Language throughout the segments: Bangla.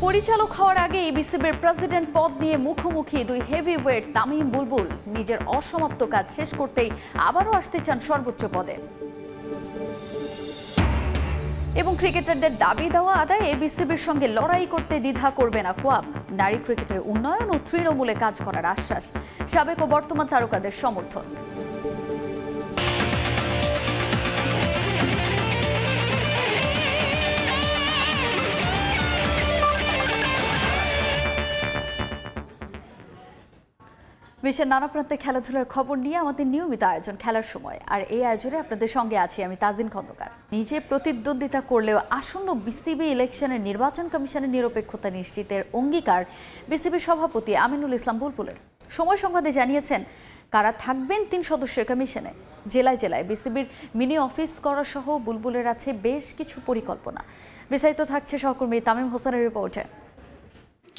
পরিচালক হওয়ার আগে বিসিবির প্রেসিডেন্ট পদ নিয়ে মুখোমুখি দুই হেভিওয়েট তামিম বুলবুল নিজের অসমাপ্ত কাজ শেষ করতেই আবারও আসতে চান সর্বোচ্চ পদে। এবং ক্রিকেটারদের দাবি দেওয়া আদায়ে বিসিবির সঙ্গে লড়াই করতে দ্বিধা করবে না কোয়াব। নারী ক্রিকেটের উন্নয়ন ও তৃণমূলে কাজ করার আশ্বাস সাবেক ও বর্তমান তারকাদের সমর্থন। বিশ্বের নানা প্রান্তে খেলাধুলার খবর নিয়ে আমাদের নিয়মিত আয়োজন খেলার সময়, আর এই আয়োজনে আপনাদের সঙ্গে আছি আমি তাজিন খন্দকার। নিজে প্রতিদ্বন্দ্বিতা করলেও আসন্ন বিসিবি ইলেকশনের নির্বাচন কমিশনের নিরপেক্ষতা নিশ্চিতের অঙ্গীকার বিসিবির সভাপতি আমিনুল ইসলাম বুলবুলের। সময় সংবাদে জানিয়েছেন কারা থাকবেন ৩ সদস্যের কমিশনে। জেলায় জেলায় বিসিবির মিনি অফিস করা সহ বুলবুলের আছে বেশ কিছু পরিকল্পনা। বিস্তারিত থাকছে সহকর্মী তামিম হোসেনের রিপোর্টে।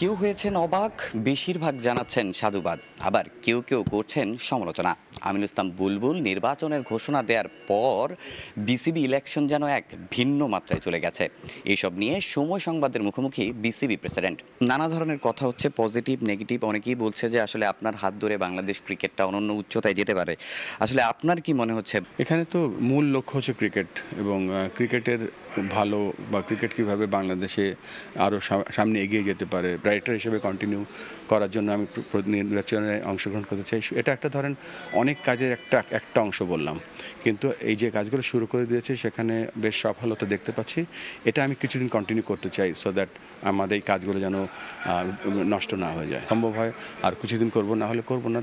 কেউ হয়েছেন অবাক, বেশিরভাগ জানাচ্ছেন সাধুবাদ, আবার কেউ কেউ করছেন সমালোচনা। আমিনুল ইসলাম বুলবুল নির্বাচনের ঘোষণা দেওয়ার পর বিসিবি ইলেকশন যেন এক ভিন্ন মাত্রায় চলে গেছে। এইসব নিয়ে সময় সংবাদের মুখোমুখি বিসিবি প্রেসিডেন্ট। নানা ধরনের কথা হচ্ছে, পজিটিভ নেগেটিভ। অনেকেই বলছে যে আসলে আপনার হাত ধরে বাংলাদেশ ক্রিকেটটা অনন্য উচ্চতায় যেতে পারে। আসলে আপনার কি মনে হচ্ছে? এখানে তো মূল লক্ষ্য হচ্ছে ক্রিকেট, এবং ক্রিকেটের ভালো বা ক্রিকেট কীভাবে বাংলাদেশে আরও সামনে এগিয়ে যেতে পারে, রাইটার হিসেবে কন্টিনিউ করার জন্য আমি নির্বাচনে অংশগ্রহণ করতে চাই। এটা একটা ধরেন অনেক কাজের একটা অংশ বললাম, কিন্তু এই যে কাজগুলো শুরু করে দিয়েছে সেখানে বেশ সফলতা দেখতে পাচ্ছি। এটা আমি কিছুদিন কন্টিনিউ করতে চাই, সো দ্যাট আমাদের এই কাজগুলো যেন নষ্ট না হয়ে যায়। সম্ভব হয় আর কিছুদিন করব, না হলে করব না।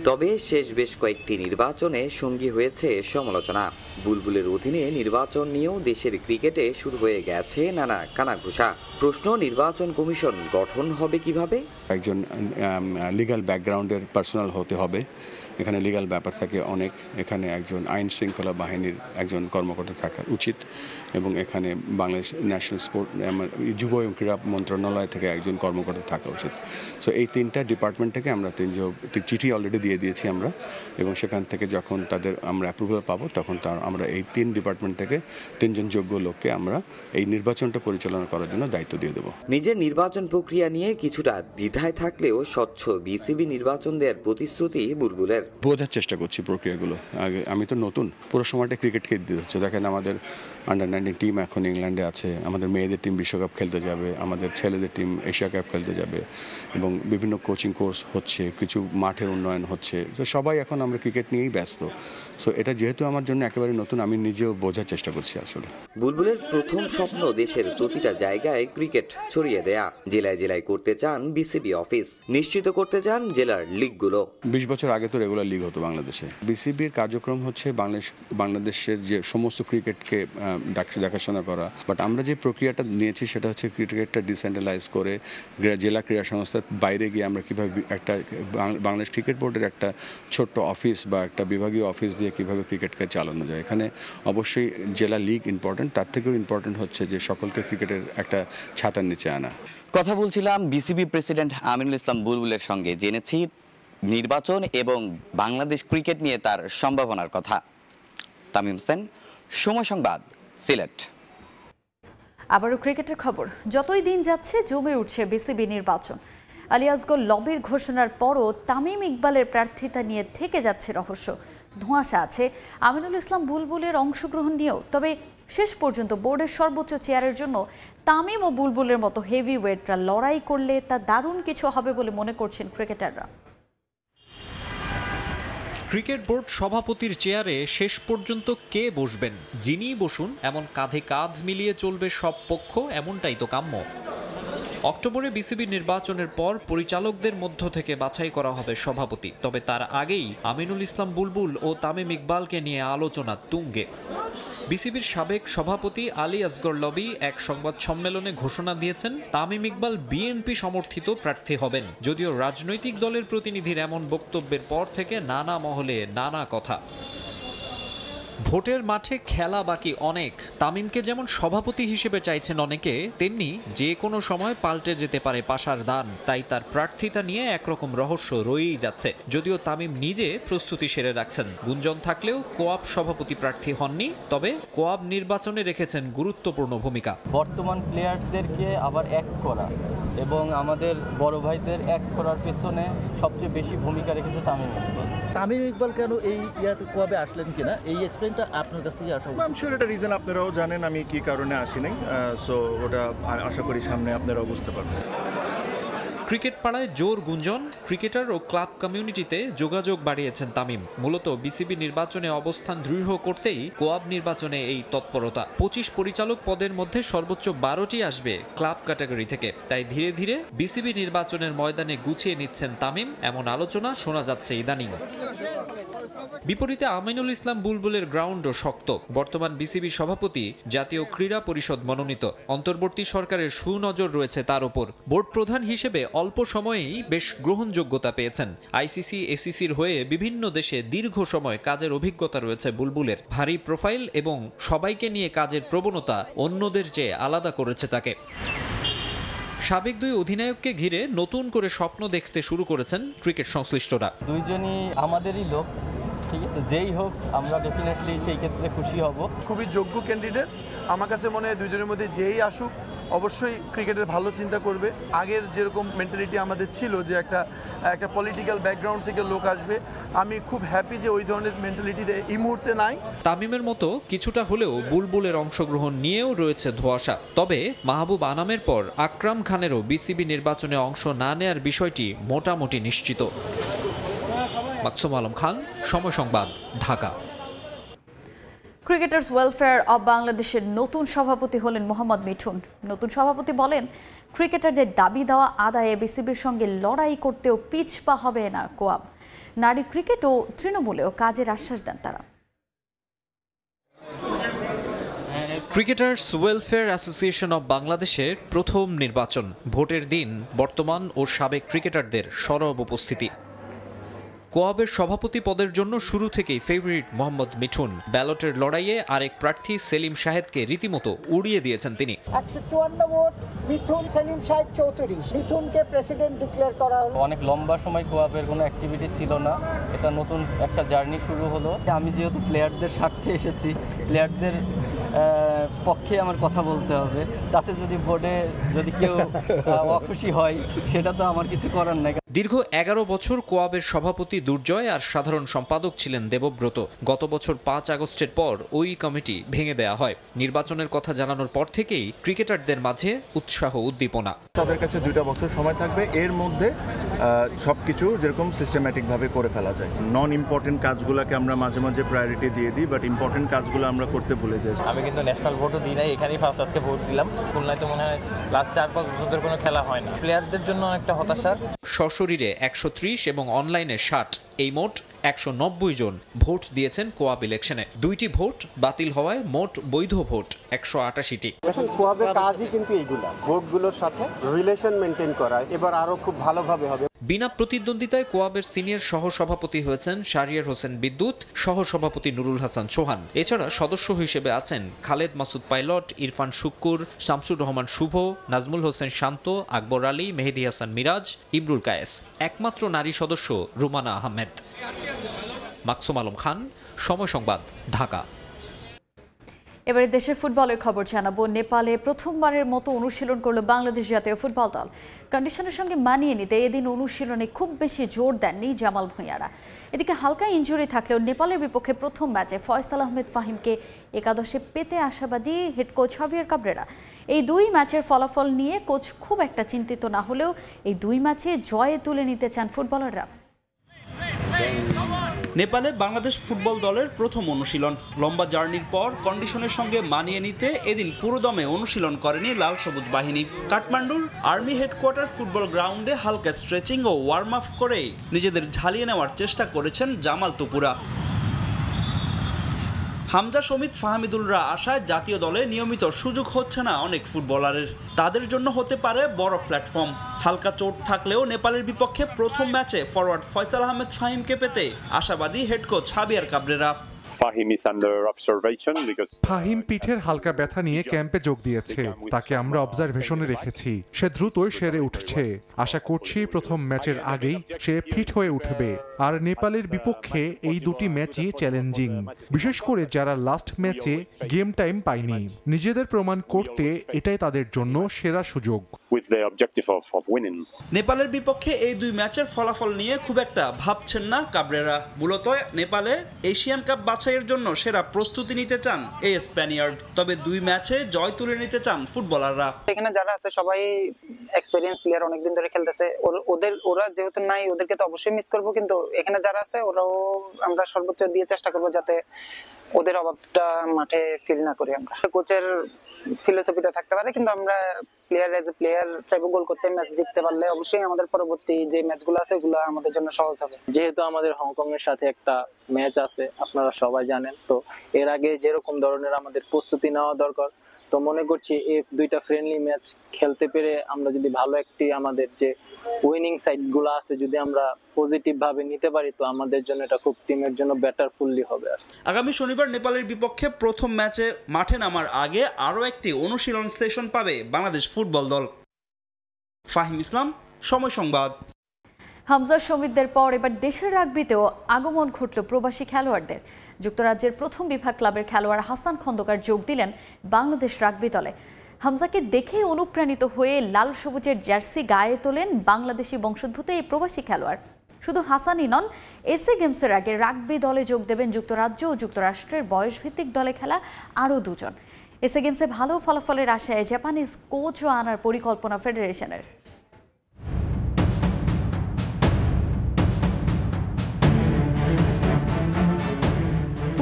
তবে শেষ বেশ কয়েকটি নির্বাচনে সঙ্গী হয়েছে সমালোচনা। বুলবুলের অধীনে নির্বাচন নিয়েও দেশের ক্রিকেটে শুরু হয়ে গেছে নানা কানাঘুষা। প্রশ্ন, নির্বাচন কমিশন গঠন হবে কিভাবে? একজন লিগ্যাল ব্যাকগ্রাউন্ডের পার্সোনাল হতে হবে। এখানে লিগ্যাল ব্যাপার থাকে অনেক। এখানে একজন আইন শৃঙ্খলা বাহিনীর একজন কর্মকর্তা থাকা উচিত, এবং এখানে বাংলাদেশ ন্যাশনাল স্পোর্ট যুব এবং ক্রীড়া মন্ত্রণালয় থেকে একজন কর্মকর্তা থাকা উচিত। সো এই 3টা ডিপার্টমেন্ট থেকে আমরা 3 চিঠি অলরেডি দিয়ে দিয়েছি আমরা, এবং সেখান থেকে যখন তাদের আমরা অ্যাপ্রুভাল পাবো তখন আমরা এই 3 ডিপার্টমেন্ট থেকে 3 জন যোগ্য লোককে আমরা এই নির্বাচনটা পরিচালনা করার জন্য দায়িত্ব দিয়ে দেবো। নিজের নির্বাচন প্রক্রিয়া নিয়ে কিছুটা দ্বিধায় থাকলেও স্বচ্ছ বিসিবি নির্বাচন দেওয়ার প্রতিশ্রুতি বুলবুলের। বোঝার চেষ্টা করছি প্রক্রিয়াগুলো। আগে আমি তো নতুন, পুরো সময়টা ক্রিকেটকে দিতে হচ্ছে। দেখেন আমাদের আন্ডার-19 টিম এখন ইংল্যান্ডে আছে, আমাদের মেয়েদের টিম বিশ্বকাপ খেলতে যাবে, আমাদের ছেলেদের টিম এশিয়া কাপ খেলতে যাবে, এবং বিভিন্ন কোচিং কোর্স হচ্ছে, কিছু মাঠের উন্নয়ন হচ্ছে। তো সবাই এখন আমরা ক্রিকেট নিয়েই ব্যস্ত। সো এটা যেহেতু আমার জন্য একেবারে নতুন, আমি নিজেও বোঝার চেষ্টা করছি। আসলে বুলবুলের প্রথম স্বপ্ন দেশের প্রতিটা জায়গায় ক্রিকেট ছড়িয়ে দেয়া। জেলায় জেলায় করতে চান বিসিবি অফিস, নিশ্চিত করতে চান জেলার লিগগুলো। 20 বছর আগে তো রেগুলার লিগ হতো বাংলাদেশে। বিসিবির কার্যক্রম হচ্ছে বাংলাদেশের যে সমস্ত ক্রিকেটকে দেখাশোনা করা। বাট আমরা যে প্রক্রিয়াটা নিয়েছি সেটা হচ্ছে ক্রিকেটটা ডিসেন্ট্রালাইজ করে জেলা ক্রীড়া সংস্থার বাইরে গিয়ে আমরা কীভাবে একটা বাংলাদেশ ক্রিকেট বোর্ডের একটা ছোট্ট অফিস বা একটা বিভাগীয় অফিস দিয়ে কীভাবে ক্রিকেটকে চালানো যায়। এখানে অবশ্যই জেলা লিগ ইম্পর্টেন্ট, তার থেকেও ইম্পর্টেন্ট হচ্ছে যে সকলকে ক্রিকেটের একটা ছাতার নিচে আনা। কথা বলছিলাম বিসিবি প্রেসিডেন্ট আমিনুল ইসলাম বুলবুলের সঙ্গে। জেনেছি নির্বাচন এবং বাংলাদেশ ক্রিকেট নিয়ে তার সম্ভাবনার কথা। তামিম হোসেন, সময় সংবাদ, সিলেট। আবারও ক্রিকেটের খবর। যতই দিন যাচ্ছে জমে উঠছে বিসিবি নির্বাচন। আলী আসগর লবির ঘোষণার পরও তামিম ইকবালের প্রার্থিতা নিয়ে থেকে যাচ্ছে রহস্য। ধোঁয়াশা আছে আমিনুল ইসলাম বুলবুলের অংশগ্রহণ নিয়েও। তবে শেষ পর্যন্ত বোর্ডের সর্বোচ্চ চেয়ারের জন্য তামিম ও বুলবুলের মতো হেভিওয়েটরা লড়াই করলে তা দারুণ কিছু হবে বলে মনে করছেন ক্রিকেটাররা। ক্রিকেট বোর্ড সভাপতির চেয়ারে শেষ পর্যন্ত কে বসবেন? যিনি বসুন, এমন কাঁধে কাঁধ মিলিয়ে চলবে সব পক্ষ, এমনটাই তো কাম্য। অক্টোবরে বিসিবি নির্বাচনের পর পরিচালকদের মধ্য থেকে বাছাই করা হবে সভাপতি। তবে তার আগেই আমিনুল ইসলাম বুলবুল ও তামিম ইকবালকে নিয়ে আলোচনা তুঙ্গে। বিসিবির সাবেক সভাপতি আলী আসগর লবি এক সংবাদ সম্মেলনে ঘোষণা দিয়েছেন তামিম ইকবাল বিএনপি সমর্থিত প্রার্থী হবেন। যদিও রাজনৈতিক দলের প্রতিনিধির এমন বক্তব্যের পর থেকে নানা মহলে নানা কথা। ভোটের মাঠে খেলা বাকি অনেক। তামিমকে যেমন সভাপতি হিসেবে চাইছেন অনেকে, তেমনি যে কোনো সময় পাল্টে যেতে পারে পাশার দান। তাই তার প্রার্থিতা নিয়ে একরকম রহস্য রয়েই যাচ্ছে। যদিও তামিম নিজে প্রস্তুতি সেরে রাখছেন, গুঞ্জন থাকলেও কোয়াব সভাপতি প্রার্থী হননি, তবে কোয়াব নির্বাচনে রেখেছেন গুরুত্বপূর্ণ ভূমিকা। বর্তমান প্লেয়ারদেরকে আবার এক করা এবং আমাদের বড় ভাইদের এক করার পেছনে সবচেয়ে বেশি ভূমিকা রেখেছে তামিম ইকবাল। তামিম ইকবাল কেন এই ইয়াতে কবে আসলেন কিনা এই এক্সপ্লেনটা আপনার কাছ থেকে আসা উচিত। আই এম শিওর এটা রিজন আপনারাও জানেন আমি কি কারণে আসি নাই, সো ওটা আশা করি সামনে আপনারাও বুঝতে পারবেন। ক্রিকেট পাড়ায় জোর গুঞ্জন, ক্রিকেটার ও ক্লাব কমিউনিটিতে যোগাযোগ বাড়িয়েছেন তামিম। মূলত বিসিবি নির্বাচনে অবস্থান দৃঢ় করতেই কোয়াব নির্বাচনে এই তৎপরতা। 25 পরিচালক পদের মধ্যে সর্বোচ্চ 12টি আসবে ক্লাব ক্যাটাগরি থেকে। তাই ধীরে ধীরে বিসিবি নির্বাচনের ময়দানে গুছিয়ে নিচ্ছেন তামিম, এমন আলোচনা শোনা যাচ্ছে ইদানিং। বিপরীতে আমিনুল ইসলাম বুলবুলের গ্রাউন্ডও শক্ত। বর্তমান বিসিবি সভাপতি, জাতীয় ক্রীড়া পরিষদ মনোনীত। অন্তর্বর্তী সরকারের সুনজর রয়েছে তার উপর। বোর্ড প্রধান হিসেবে অল্প সময়েই বেশ গ্রহণযোগ্যতা পেয়েছেন। আইসিসি, এসিসির হয়ে বিভিন্ন দেশে দীর্ঘ সময় কাজের অভিজ্ঞতা রয়েছে বুলবুলের। ভারী প্রোফাইল এবং সবাইকে নিয়ে কাজের প্রবণতা অন্যদের চেয়ে আলাদা করেছে তাকে। সাবেক দুই অধিনায়ককে ঘিরে নতুন করে স্বপ্ন দেখতে শুরু করেছেন ক্রিকেট সংশ্লিষ্টরা। দুইজনই আমাদেরই লোক, ঠিক আছে, যেই হোক আমরা ডেফিনেটলি সেই ক্ষেত্রে খুশি হব। খুবই যোগ্য ক্যান্ডিডেট। আমার কাছে মনে হয় দুজনের মধ্যে যেই আসুক অবশ্যই ক্রিকেটের ভালো চিন্তা করবে। আগের যেরকম মেন্টালিটি আমাদের ছিল যে একটা পলিটিক্যাল ব্যাকগ্রাউন্ড থেকে লোক আসবে, আমি খুব হ্যাপি যে ওই ধরনের মেন্টালিটিতে এই মুহূর্তে নাই। তামিমের মতো কিছুটা হলেও বুলবুলের অংশগ্রহণ নিয়েও রয়েছে ধোঁয়াশা। তবে মাহবুব আনামের পর আকরাম খানেরও বিসিবি নির্বাচনে অংশ না নেয়ার বিষয়টি মোটামুটি নিশ্চিত। মাকসুম আলম খান, সময় সংবাদ, ঢাকা। ক্রিকেটার্স ওয়েলফেয়ার অব বাংলাদেশের নতুন সভাপতি হলেন মোহাম্মদ মিঠুন। নতুন সভাপতি বলেন, ক্রিকেটারদের দাবি দেওয়া আদায়ে বিসিবির সঙ্গে লড়াই করতেও পিছপা হবে না কোয়াব। নারী ক্রিকেট ও তৃণমূলেও কাজের আশ্বাস দেন তারা। ক্রিকেটার্স ওয়েলফেয়ার অ্যাসোসিয়েশন অব বাংলাদেশের প্রথম নির্বাচন। ভোটের দিন বর্তমান ও সাবেক ক্রিকেটারদের সরব উপস্থিতি। কোয়াবের সভাপতি পদের জন্য শুরু থেকেই ফেভারিট মোহাম্মদ মিঠুন। ব্যালটের লড়াইয়ে আরেক প্রার্থী সেলিম শাহেদকে রীতিমতো উড়িয়ে দিয়েছেন তিনি। 154 ভোট মিঠুন, সেলিম শাহেদ 34। মিঠুনকে প্রেসিডেন্ট ডিক্লেয়ার করা হলো। অনেক লম্বা সময় কোয়াবের কোনো অ্যাক্টিভিটি ছিল না, এটা নতুন একটা জার্নি শুরু হলো। আমি যেহেতু প্লেয়ারদের স্বার্থে এসেছি, প্লেয়ারদের পক্ষে আমার কথা বলতে হবে। তাতে যদি বোর্ডে যদি কেউ অখুশি হয় সেটা তো আমার কিছু করার নাই। দীর্ঘ 11 বছর কোয়াবের সভাপতি দুর্জয় আর সাধারণ সম্পাদক ছিলেন দেবব্রত। গত বছর 5 আগস্টের পর ওই কমিটি ভেঙে দেয়া হয়। নির্বাচনের কথা জানানোর পর থেকেই ক্রিকেটারদের মাঝে উৎসাহ উদ্দীপনা। তাদের কাছে 2 বছর সময় থাকবে, এর মধ্যে সবকিছু যেরকম সিস্টেম্যাটিকভাবে করে ফেলা যায়। নন ইম্পর্টেন্ট কাজগুলোকে আমরা মাঝে মাঝে প্রায়োরিটি দিয়ে দিই, বাট ইম্পর্টেন্ট কাজগুলো আমরা করতে ভুলে যাই। আমি কিন্তু ন্যাশনাল ভোটও দিই নাই, এখানেই ফার্স্ট আজকে ভোট দিলাম। খুলনায় তো মনে হয় লাস্ট 4-5 বছর ধরে কোনো খেলা হয় না। প্লেয়ারদের জন্য অনেকটা হতাশার। সশরীরে 130 এবং অনলাইনে 60, এই মোট 190 জন ভোট দিয়েছেন কোয়াব ইলেকশনে। 2টি ভোট বাতিল হওয়ায় মোট বৈধ ভোট 188টি। এখন কোয়াবের কাজই কিন্তু এইগুলা, ভোটগুলোর সাথে রিলেশন মেনটেন করা। এবার আরো খুব ভালোভাবে হবে। বিনা প্রতিদ্বন্দ্বিতায় কোয়াবের সিনিয়র সহসভাপতি হয়েছেন শাহরিয়ার হোসেন বিদ্যুৎ, সহসভাপতি নুরুল হাসান সোহান। এছাড়া সদস্য হিসেবে আছেন খালেদ মাসুদ পাইলট, ইরফান শুক্কুর, শামসুর রহমান শুভ, নাজমুল হোসেন শান্ত, আকবর আলী, মেহেদি হাসান মিরাজ, ইমরুল কায়েস। একমাত্র নারী সদস্য রুমানা আহমেদ। মাকসুম আলম খান, সময় সংবাদ, ঢাকা। এবারে দেশের ফুটবলের খবর জানাবো। নেপালে প্রথমবারের মতো অনুশীলন করলো বাংলাদেশ জাতীয় ফুটবল দল। কন্ডিশনের সঙ্গে মানিয়ে নিতে এদিন অনুশীলনে খুব বেশি জোর দেননি জামাল ভূঁইয়ারা। এদিকে হালকা ইনজুরি থাকলেও নেপালের বিপক্ষে প্রথম ম্যাচে ফয়সাল আহমেদ ফাহিমকে একাদশে পেতে আশাবাদী হেড কোচ হাভিয়ার কাবরেরা। এই 2 ম্যাচের ফলাফল নিয়ে কোচ খুব একটা চিন্তিত না হলেও এই 2 ম্যাচে জয়ে তুলে নিতে চান ফুটবলাররা। নেপালে বাংলাদেশ ফুটবল দলের প্রথম অনুশীলন। লম্বা জার্নির পর কন্ডিশনের সঙ্গে মানিয়ে নিতে এদিন পুরোদমে অনুশীলন করেনি লাল সবুজ বাহিনী। কাঠমান্ডুর আর্মি হেডকোয়ার্টার ফুটবল গ্রাউন্ডে হালকা স্ট্রেচিং ও ওয়ার্ম আপ করে নিজেদের ঝালিয়ে নেওয়ার চেষ্টা করেছেন জামাল তুপুরা। হামজা সমিত ফাহমিদুলরা আশায় জাতীয় দলে নিয়মিত সুযোগ হচ্ছে না অনেক ফুটবলারের। তাদের জন্য হতে পারে বড় প্ল্যাটফর্ম। হালকা চোট থাকলেও নেপালের বিপক্ষে প্রথম ম্যাচে ফরওয়ার্ড ফয়সাল আহমেদ ফাহিমকে পেতে আশাবাদী হেড কোচ হাভিয়ার কাবরেরা। ফাহিম পিঠের হালকা ব্যথা নিয়ে ক্যাম্পে যোগ দিয়েছে, তাকে আমরা অবজারভেশনে রেখেছি। সে দ্রুতই সেরে উঠছে। আশা করছি প্রথম ম্যাচের আগেই সে ফিট হয়ে উঠবে। আর নেপালের বিপক্ষে এই দুটি ম্যাচই চ্যালেঞ্জিং, বিশেষ করে যারা লাস্ট ম্যাচে গেম টাইম পায়নি। নিজেদের প্রমাণ করতে এটাই তাদের জন্য সেরা সুযোগ। নেপালের বিপক্ষে এই দুই ম্যাচের ফলাফল নিয়ে খুব একটা ভাবছেন না কাবরেরা। মূলত নেপালে এশিয়ান কাপ বাছাইয়ের জন্য সেরা প্রস্তুতি নিতে চান এই স্প্যানিয়ার্ড। তবে দুই ম্যাচে জয় তুলে নিতে চান ফুটবলাররা। এখানে যারা আছে সবাই এক্সপেরিয়েন্স প্লেয়ার, অনেকদিন ধরে খেলতেছে। ওরা যেহেতু নাই, ওদেরকে তো অবশ্যই মিস করবো, কিন্তু এখানে যারা আছে ওরাও আমরা সর্বোচ্চ দিয়ে চেষ্টা করবো যাতে ওদের অভাবটা মাঠে ফিল না করি আমরা। কোচের ফিলোসফিতে থাকতে পারে, কিন্তু আমরা প্লেয়ার চাইবো গোল করতে। ম্যাচ জিততে পারলে অবশ্যই আমাদের পরবর্তী যে ম্যাচগুলো আছে ওগুলো আমাদের জন্য সহজ হবে। যেহেতু আমাদের হংকং এর সাথে একটা ম্যাচ আছে, আপনারা সবাই জানেন, তো এর আগে যেরকম ধরনের আমাদের প্রস্তুতি নেওয়া দরকার, তো মনে করছি এই দুইটা ফ্রেন্ডলি ম্যাচ খেলতে পেরে আমরা যদি ভালো একটি আমাদের যে উইনিং সাইডগুলো আছে যদি আমরা পজিটিভ ভাবে নিতে পারি, তো আমাদের জন্য এটা খুব টিমের জন্য বেটার ফুললি হবে। আগামী শনিবার নেপালের বিপক্ষে প্রথম ম্যাচে মাঠে নামার আগে আরও একটি অনুশীলন সেশন পাবে বাংলাদেশ ফুটবল দল। ফাহিম ইসলাম, সময় সংবাদ। হামজা শমিদদের পর এবার দেশের রাগবিতেও আগমন ঘটল প্রবাসী খেলোয়াড়দের। যুক্তরাজ্যের প্রথম বিভাগ ক্লাবের খেলোয়াড় হাসান খন্দকার যোগ দিলেন বাংলাদেশ রাগবি দলে। হামজাকে দেখে অনুপ্রাণিত হয়ে লাল সবুজের জার্সি গায়ে তোলেন বাংলাদেশি বংশোদ্ভূত এই প্রবাসী খেলোয়াড়। শুধু হাসানই নন, এসএ গেমসের আগে রাগবি দলে যোগ দেবেন যুক্তরাজ্য ও যুক্তরাষ্ট্রের বয়সভিত্তিক দলে খেলা আরও দুজন। এসএ গেমসে ভালো ফলাফলের আশায় জাপানিজ কোচও আনার পরিকল্পনা ফেডারেশনের।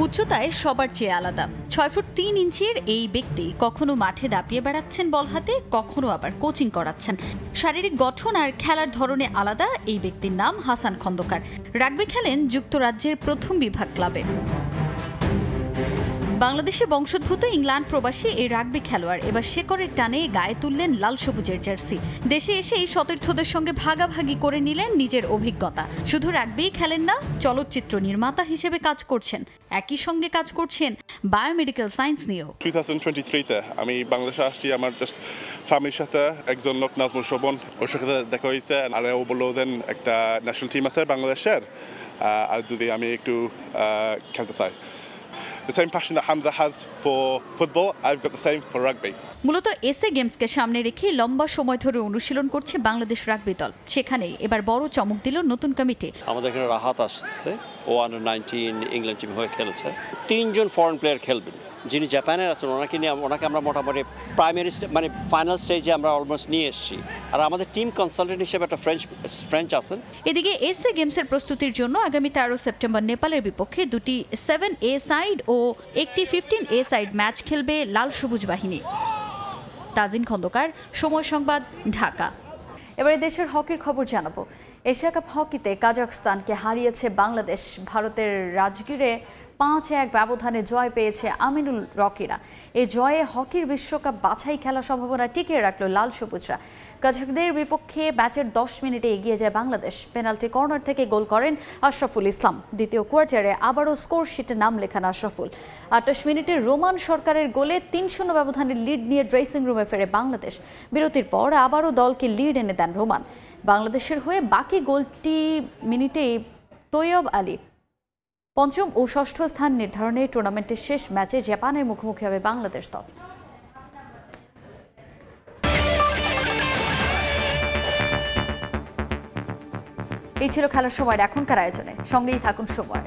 উচ্চতায় সবার চেয়ে আলাদা 6 ফুট 3 ইঞ্চির এই ব্যক্তি কখনো মাঠে দাপিয়ে বেড়াচ্ছেন বল হাতে, কখনো আবার কোচিং করাচ্ছেন। শারীরিক গঠন আর খেলার ধরনে আলাদা এই ব্যক্তির নাম হাসান খন্দকার। রাগবি খেলেন যুক্তরাজ্যের প্রথম বিভাগ ক্লাবে। বাংলাদেশে বংশোদ্ভূত ইংল্যান্ড প্রবাসী এই রাগবি খেলোয়াড় এবার শেকড়ের টানে গায়ে তুললেন লাল সবুজের জার্সি। দেশে এসে এই সতীর্থদের সঙ্গে ভাগাভাগি করে নিলেন নিজের অভিজ্ঞতা। শুধু রাগবি খেলেন না, চলচ্চিত্র নির্মাতা হিসেবে কাজ করছেন, একই সঙ্গে কাজ করছেন বায়োমেডিক্যাল সায়েন্স নিয়েও। 2023-তে আমি বাংলাদেশে আসছি আমার জাস্ট ফ্যামিলির সাথে। একজন লোক নাজমুল শোভন, ওর সাথে দেখা হয়েছে, আর ও বললো দেন একটা ন্যাশনাল টিম আছে বাংলাদেশের, আর যদি আমি একটু খেলতে চাই। The same passion that Hamza has for football, I've got the same for rugby. মূলত এসএ গেমসকে সামনে রেখে লম্বা সময় ধরে অনুশীলন করছে বাংলাদেশ রাগবি দল। সেখানে এবার বড় চমক দিল নতুন কমিটি। আমাদের এখানে রাহাত আসছে, ও আন্ডার-19 ইংল্যান্ড টিম হয়ে খেলেছে। 3 জন ফরেন প্লেয়ার খেলবেন, যিনি জাপানের আছেন ওনাকে আমরা মোটামুটি প্রাইমারি মানে ফাইনাল স্টেজে আমরা অলমোস্ট নিয়ে এসেছি। আর আমাদের টিম কনসালটেন্ট হিসেবে একটা ফ্রেঞ্চ আছেন। এদিকে এসএ গেমসের প্রস্তুতির জন্য আগামী 13 সেপ্টেম্বর নেপালের বিপক্ষে দুটি 7A সাইড ও একটি 15A সাইড ম্যাচ খেলবে লাল সবুজ বাহিনী। তাজিন খন্দকার, সময় সংবাদ, ঢাকা। এবারে দেশের হকির খবর জানাবো। এশিয়া কাপ হকিতে কাজাখস্তানকে হারিয়েছে বাংলাদেশ। ভারতের রাজগীরে 5-1 ব্যবধানে জয় পেয়েছে আমিনুল রকিরা। এই জয়ে হকির বিশ্বকাপ বাছাই খেলার সম্ভাবনা টিকিয়ে রাখল লাল সবুজরা। কাজাখদের বিপক্ষে ম্যাচের 10 মিনিটে এগিয়ে যায় বাংলাদেশ। পেনাল্টি কর্নার থেকে গোল করেন আশরাফুল ইসলাম। দ্বিতীয় কোয়ার্টারে আবারও স্কোর শিটে নাম লেখান আশরাফুল। 28 মিনিটে রোমান সরকারের গোলে 3-0 ব্যবধানে লিড নিয়ে ড্রেসিং রুমে ফেরে বাংলাদেশ। বিরতির পর আবারও দলকে লিড এনে দেন রোমান। বাংলাদেশের হয়ে বাকি গোলটি মিনিটেই তৈয়ব আলী। পঞ্চম ও ষষ্ঠ স্থান নির্ধারণে টুর্নামেন্টের শেষ ম্যাচে জাপানের মুখোমুখি হবে বাংলাদেশ দল। এই ছিল খেলার সময়ের এখনকার আয়োজনে। সঙ্গেই থাকুন সময়।